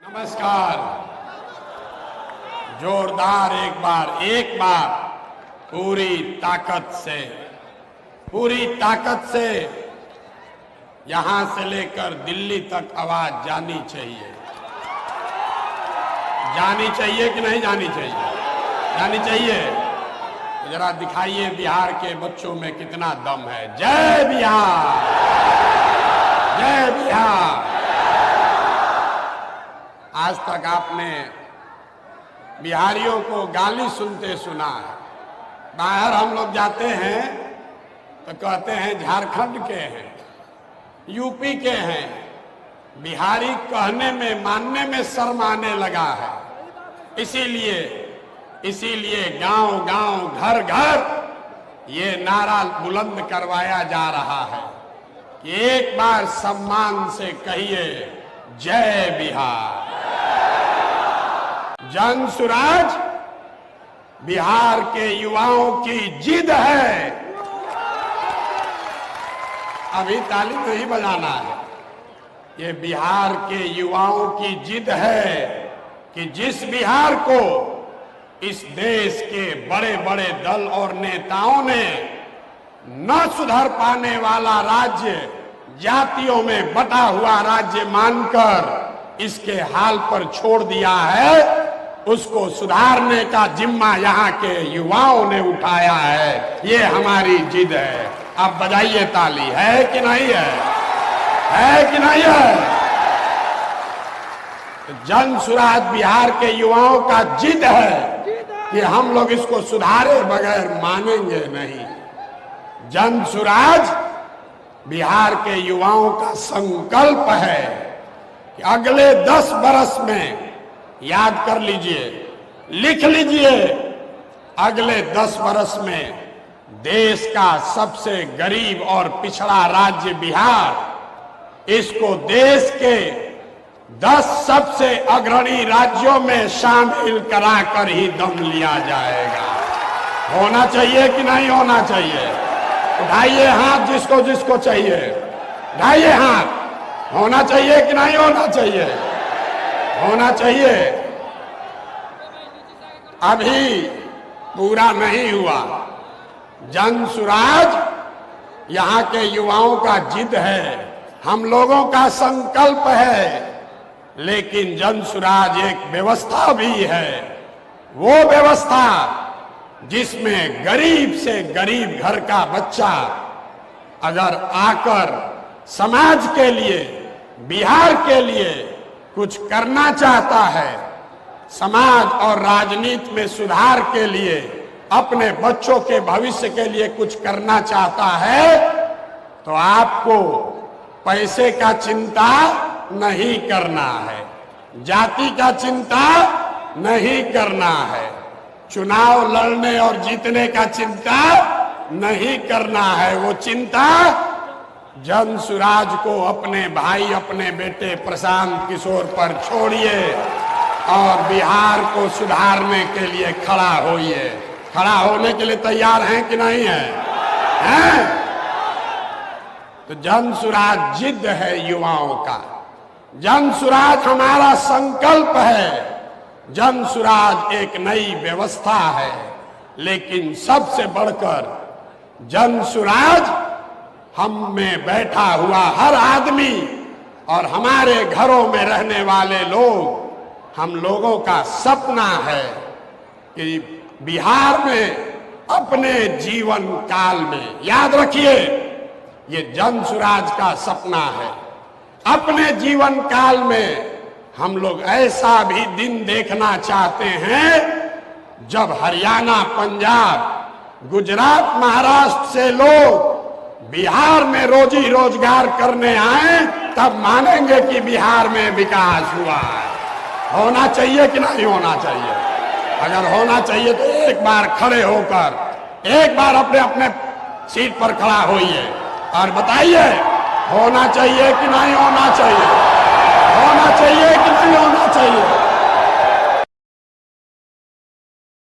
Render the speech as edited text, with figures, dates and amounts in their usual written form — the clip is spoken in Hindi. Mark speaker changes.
Speaker 1: नमस्कार। जोरदार एक बार पूरी ताकत से यहां से लेकर दिल्ली तक आवाज जानी चाहिए। जानी चाहिए कि नहीं जानी चाहिए? जानी चाहिए। जरा दिखाइए बिहार के बच्चों में कितना दम है। जय बिहार, जय बिहार। आज तक आपने बिहारियों को गाली सुनते सुना है। बाहर हम लोग जाते हैं तो कहते हैं झारखंड के हैं, यूपी के हैं। बिहारी कहने में मानने में शर्म आने लगा है। इसीलिए गांव गांव घर घर ये नारा बुलंद करवाया जा रहा है कि एक बार सम्मान से कहिए जय बिहार। जन सुराज बिहार के युवाओं की जिद है। अभी ताली नहीं बजाना है। ये बिहार के युवाओं की जिद है कि जिस बिहार को इस देश के बड़े बड़े दल और नेताओं ने न सुधर पाने वाला राज्य, जातियों में बटा हुआ राज्य मानकर इसके हाल पर छोड़ दिया है, उसको सुधारने का जिम्मा यहाँ के युवाओं ने उठाया है। ये हमारी जिद है। अब बजाइए ताली। है कि नहीं है? है कि नहीं है? जन सुराज बिहार के युवाओं का जिद है कि हम लोग इसको सुधारे बगैर मानेंगे नहीं। जन सुराज बिहार के युवाओं का संकल्प है कि अगले 10 बरस में, याद कर लीजिए, लिख लीजिए, अगले 10 बरस में देश का सबसे गरीब और पिछड़ा राज्य बिहार, इसको देश के 10 सबसे अग्रणी राज्यों में शामिल कराकर ही दम लिया जाएगा। होना चाहिए कि नहीं होना चाहिए? उठाइए हाथ जिसको जिसको चाहिए, उठाइए हाथ। होना चाहिए कि नहीं होना चाहिए? होना चाहिए। अभी पूरा नहीं हुआ। जन सुराज यहाँ के युवाओं का जिद है, हम लोगों का संकल्प है, लेकिन जन सुराज एक व्यवस्था भी है। वो व्यवस्था जिसमें गरीब से गरीब घर का बच्चा अगर आकर समाज के लिए, बिहार के लिए कुछ करना चाहता है, समाज और राजनीति में सुधार के लिए, अपने बच्चों के भविष्य के लिए कुछ करना चाहता है, तो आपको पैसे का चिंता नहीं करना है, जाति का चिंता नहीं करना है, चुनाव लड़ने और जीतने का चिंता नहीं करना है। वो चिंता जन सुराज को, अपने भाई, अपने बेटे प्रशांत किशोर पर छोड़िए और बिहार को सुधारने के लिए खड़ा होइए। खड़ा होने के लिए तैयार हैं कि नहीं हैं? तो जन सुराज जिद है युवाओं का। जन सुराज हमारा संकल्प है। जन सुराज एक नई व्यवस्था है, लेकिन सबसे बढ़कर जन सुराज हम में बैठा हुआ हर आदमी और हमारे घरों में रहने वाले लोग, हम लोगों का सपना है कि बिहार में अपने जीवन काल में, याद रखिए ये जन सुराज का सपना है, अपने जीवन काल में हम लोग ऐसा भी दिन देखना चाहते हैं जब हरियाणा, पंजाब, गुजरात, महाराष्ट्र से लोग बिहार में रोजी रोजगार करने आए, तब मानेंगे कि बिहार में विकास हुआ है। होना चाहिए कि नहीं होना चाहिए? अगर होना चाहिए तो एक बार खड़े होकर, एक बार अपने अपने सीट पर खड़ा होइए और बताइए होना चाहिए कि नहीं होना चाहिए? होना चाहिए कि नहीं होना चाहिए?